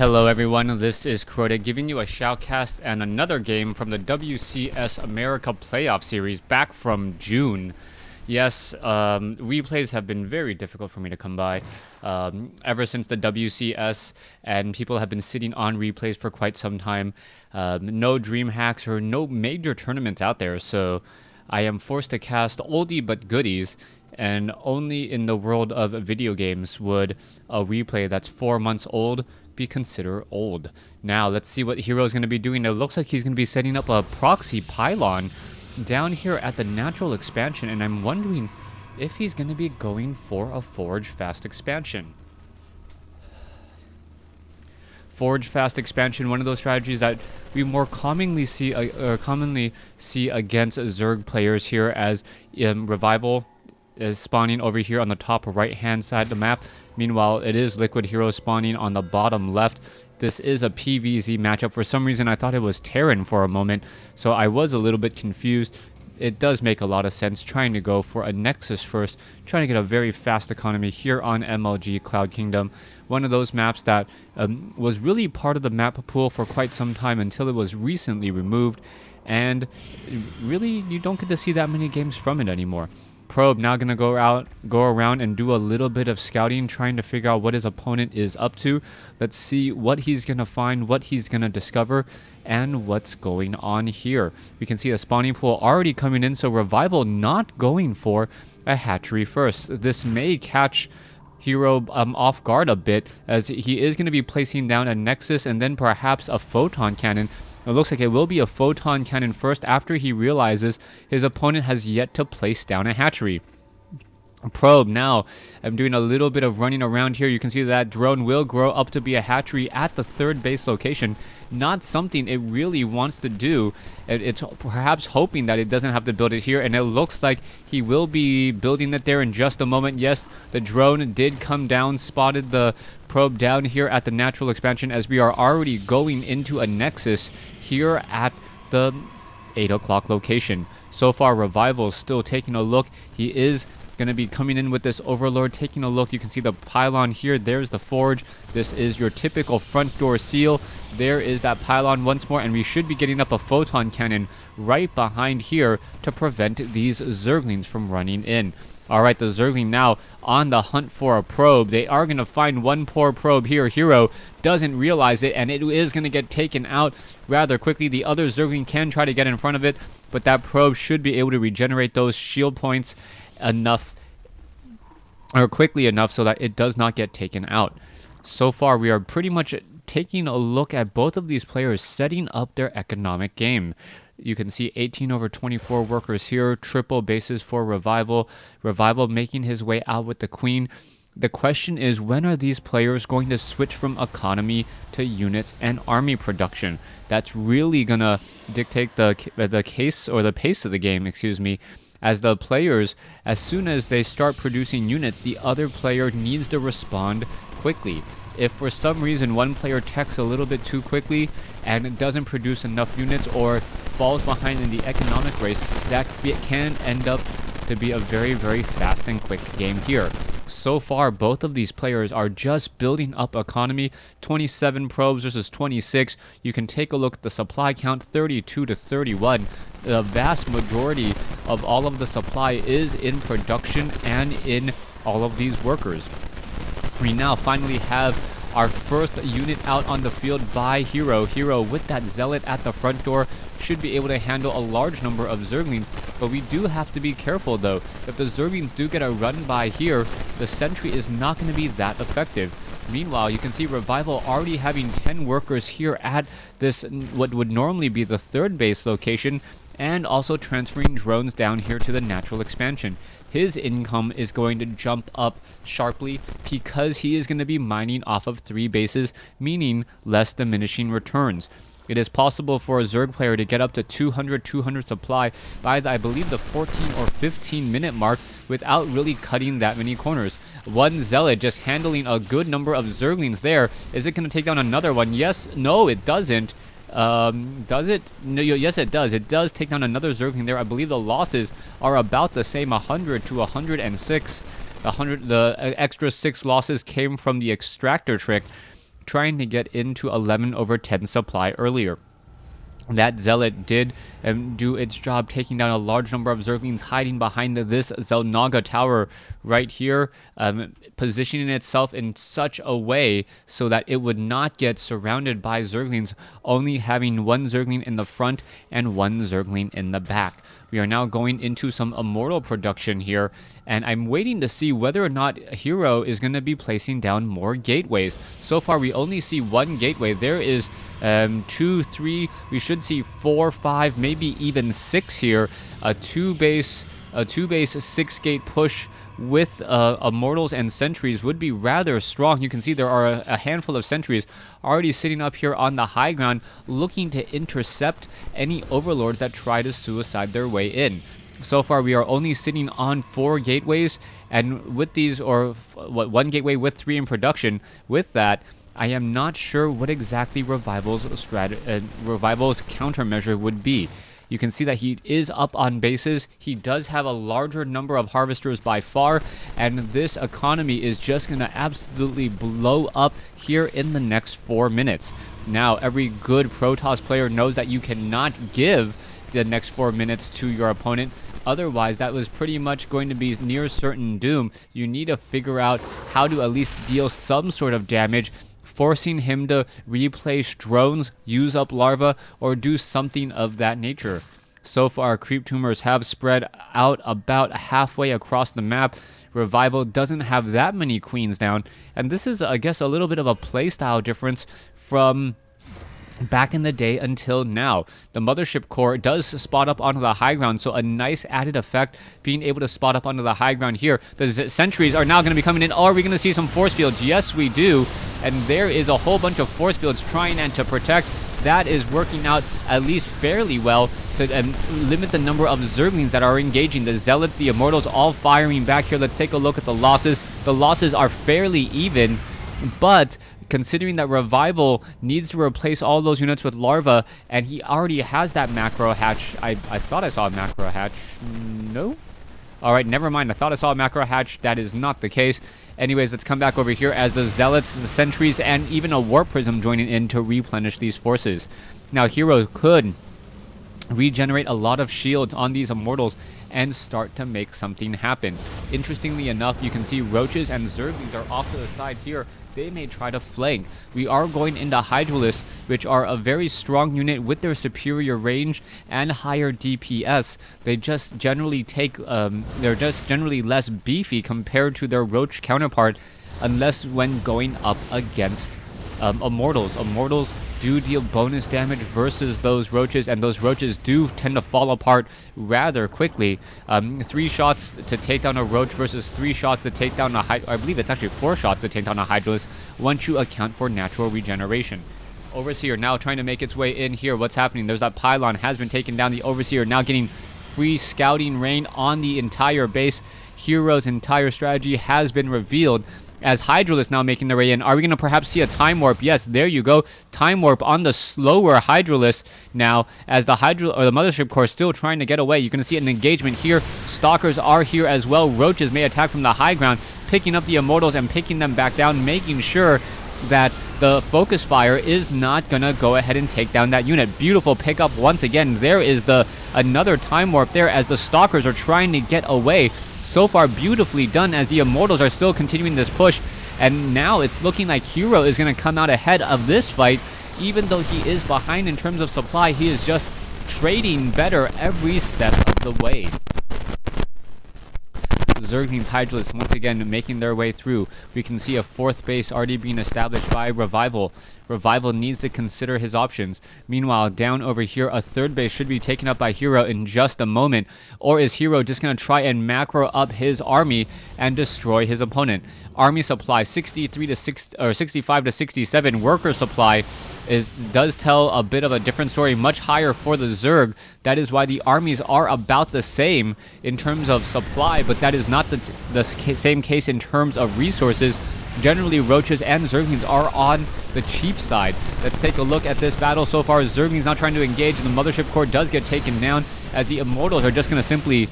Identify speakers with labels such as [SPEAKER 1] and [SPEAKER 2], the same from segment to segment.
[SPEAKER 1] Hello everyone, this is Crota giving you a shoutcast and another game from the WCS America Playoff Series back from June. Yes, replays have been very difficult for me to come by ever since the WCS, and people have been sitting on replays for quite some time. No dream hacks or no major tournaments out there, so I am forced to cast oldie but goodies. And only in the world of video games would a replay that's 4 months old be considered old. Now, let's see what Hero is going to be doing. It looks like he's going to be setting up a proxy pylon down here at the natural expansion, and I'm wondering if he's going to be going for a Forge Fast expansion. Forge Fast expansion, one of those strategies that we more commonly see against Zerg players here, as Revival is spawning over here on the top right hand side of the map. Meanwhile, it is Liquid Hero spawning on the bottom left. This is a PvZ matchup. For some reason, I thought it was Terran for a moment, so I was a little bit confused. It does make a lot of sense trying to go for a Nexus first, trying to get a very fast economy here on MLG Cloud Kingdom. One of those maps that was really part of the map pool for quite some time until it was recently removed, and really you don't get to see that many games from it anymore. Probe now going to go around and do a little bit of scouting, trying to figure out what his opponent is up to. Let's see what he's going to find, what he's going to discover, and what's going on here. We can see a spawning pool already coming in, so Revival not going for a hatchery first. This may catch Hero off guard a bit, as he is going to be placing down a Nexus and then perhaps a Photon Cannon. It looks like it will be a Photon Cannon first after he realizes his opponent has yet to place down a hatchery. Probe now, I'm doing a little bit of running around here. You can see that drone will grow up to be a hatchery at the third base location. Not something it really wants to do. It's perhaps hoping that it doesn't have to build it here, and it looks like he will be building it there in just a moment. Yes, the drone did come down, spotted the probe down here at the natural expansion, as we are already going into a Nexus here at the 8 o'clock location. So far, Revival is still taking a look. He is going to be coming in with this Overlord, taking a look. You can see the pylon here. There's the Forge. This is your typical front door seal. There is that pylon once more, and we should be getting up a Photon Cannon right behind here to prevent these Zerglings from running in. Alright, the Zergling now on the hunt for a probe. They are going to find one poor probe here. Hero doesn't realize it, and it is going to get taken out rather quickly. The other Zergling can try to get in front of it, but that probe should be able to regenerate those shield points enough, or quickly enough, so that it does not get taken out. So far, we are pretty much taking a look at both of these players setting up their economic game. You can see 18 over 24 workers here, triple bases for Revival. Revival making his way out with the Queen. The question is, when are these players going to switch from economy to units and army production? That's really going to dictate the case, or the pace of the game, excuse me. As the players, as soon as they start producing units, the other player needs to respond quickly. If for some reason one player techs a little bit too quickly and doesn't produce enough units, or falls behind in the economic race, that can end up to be a very, very fast and quick game here. So far, both of these players are just building up economy. 27 probes versus 26. You can take a look at the supply count, 32 to 31. The vast majority of all of the supply is in production and in all of these workers. We now finally have our first unit out on the field by Hero. Hero, with that Zealot at the front door, should be able to handle a large number of Zerglings, but we do have to be careful though. If the Zerglings do get a run by here, the sentry is not going to be that effective. Meanwhile, you can see Revival already having 10 workers here at this, what would normally be the third base location, and also transferring drones down here to the natural expansion. His income is going to jump up sharply because he is going to be mining off of 3 bases, meaning less diminishing returns. It is possible for a Zerg player to get up to 200 supply by, I believe, the 14 or 15 minute mark without really cutting that many corners. One Zealot just handling a good number of Zerglings there. Is it going to take down another one? Yes. No, it doesn't. Does it? No, yes, it does. It does take down another Zergling there. I believe the losses are about the same, 100 to 106. The extra 6 losses came from the extractor trick. trying to get into 11/10 supply earlier. That Zealot did do its job, taking down a large number of Zerglings hiding behind this Zelnaga tower right here, positioning itself in such a way so that it would not get surrounded by Zerglings, only having one Zergling in the front and one Zergling in the back. We are now going into some Immortal production here, and I'm waiting to see whether or not Hero is going to be placing down more gateways. So far, we only see one gateway. There is 2, 3, we should see 4, 5, maybe even 6 here. A two base 6-gate push with Immortals and Sentries would be rather strong. You can see there are a handful of Sentries already sitting up here on the high ground, looking to intercept any Overlords that try to suicide their way in. So far, we are only sitting on 4 gateways, and with these, or one gateway with 3 in production. With that, I am not sure what exactly Revival's countermeasure would be. You can see that he is up on bases. He does have a larger number of Harvesters by far, and this economy is just going to absolutely blow up here in the next 4 minutes. Now, every good Protoss player knows that you cannot give the next 4 minutes to your opponent. Otherwise, that was pretty much going to be near certain doom. You need to figure out how to at least deal some sort of damage, forcing him to replace drones, use up larva, or do something of that nature. So far, creep tumors have spread out about halfway across the map. Revival doesn't have that many queens down, and this is, I guess, a little bit of a playstyle difference from back in the day until now. The Mothership Core does spot up onto the high ground, so a nice added effect being able to spot up onto the high ground here. The sentries are now going to be coming in. Oh, are we going to see some force fields? Yes, we do. And there is a whole bunch of force fields trying and to protect. That is working out at least fairly well to limit the number of Zerglings that are engaging. The Zealots, the Immortals, all firing back here. Let's take a look at the losses. The losses are fairly even, but considering that Revival needs to replace all those units with larva, and he already has that macro hatch. I thought I saw a macro hatch. No? Alright, never mind. I thought I saw a macro hatch. That is not the case. Anyways, let's come back over here as the Zealots, the Sentries, and even a Warp Prism joining in to replenish these forces. Now, Hero could regenerate a lot of shields on these Immortals and start to make something happen. Interestingly enough, you can see Roaches and Zerglings are off to the side here. They may try to flank. We are going into Hydralisks, which are a very strong unit with their superior range and higher DPS. They just generally take, they're just generally less beefy compared to their Roach counterpart, unless when going up against Immortals. Immortals do deal bonus damage versus those Roaches, and those Roaches do tend to fall apart rather quickly. 3 shots to take down a Roach versus 3 shots to take down a I believe it's actually 4 shots to take down a Hydralisk once you account for natural regeneration. Overseer now trying to make its way in here. What's happening? There's that pylon has been taken down. The Overseer now getting free scouting rain on the entire base. Hero's entire strategy has been revealed, as Hydralisk now making their way in. Are we going to perhaps see a Time Warp? Yes, there you go. Time Warp on the slower Hydralisk now, as the Mothership Core still trying to get away. You're going to see an engagement here. Stalkers are here as well. Roaches may attack from the high ground, picking up the Immortals and picking them back down, making sure that the focus fire is not going to go ahead and take down that unit. Beautiful pickup once again. There is another Time Warp there as the Stalkers are trying to get away. So far, beautifully done, as the Immortals are still continuing this push. And now it's looking like Hero is going to come out ahead of this fight. Even though he is behind in terms of supply, he is just trading better every step of the way. Zerglings, Hydralisks once again making their way through. We can see a 4th base already being established by Revival. Revival needs to consider his options. Meanwhile, down over here, a 3rd base should be taken up by Hero in just a moment. Or is Hero just going to try and macro up his army and destroy his opponent? Army supply 63 to 6 or 65 to 67. Worker supply does tell a bit of a different story, much higher for the Zerg. That is why the armies are about the same in terms of supply, but that is not the same case in terms of resources. Generally, Roaches and Zerglings are on the cheap side. Let's take a look at this battle so far. Zerglings not trying to engage, and the Mothership Core does get taken down, as the Immortals are just going to simply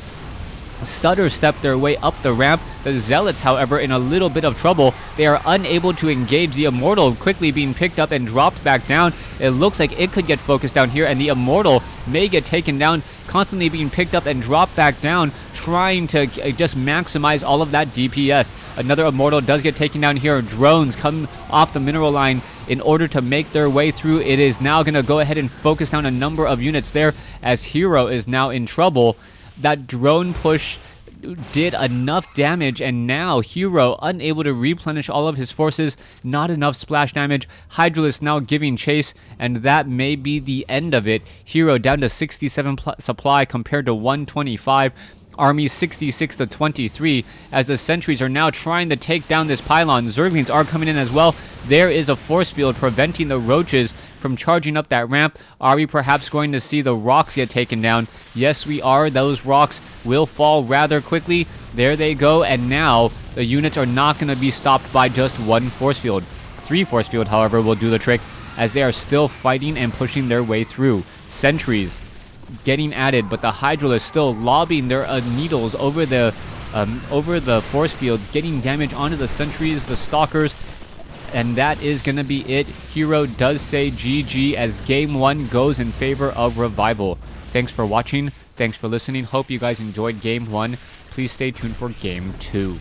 [SPEAKER 1] stutter step their way up the ramp. The Zealots, however, in a little bit of trouble. They are unable to engage. The Immortal quickly being picked up and dropped back down. It looks like it could get focused down here, and the Immortal may get taken down, constantly being picked up and dropped back down, trying to just maximize all of that DPS. Another Immortal does get taken down here. Drones come off the mineral line in order to make their way through. It is now going to go ahead and focus down a number of units there, as Hero is now in trouble. That drone push did enough damage, and now Hero unable to replenish all of his forces. Not enough splash damage. Hydralisk now giving chase, and that may be the end of it. Hero down to 67 supply compared to 125. Army 66 to 23, as the sentries are now trying to take down this pylon. Zerglings are coming in as well. There is a force field preventing the roaches from charging up that ramp. Are we perhaps going to see the rocks get taken down? Yes, we are. Those rocks will fall rather quickly. There they go, and now the units are not going to be stopped by just one force field. 3 force field, however, will do the trick, as they are still fighting and pushing their way through. Sentries getting added, but the Hydralisk still lobbing their needles over the force fields, getting damage onto the sentries, the stalkers, and that is going to be it. Hero does say GG, as game 1 goes in favor of Revival. Thanks for watching. Thanks for listening. Hope you guys enjoyed game 1. Please stay tuned for game 2.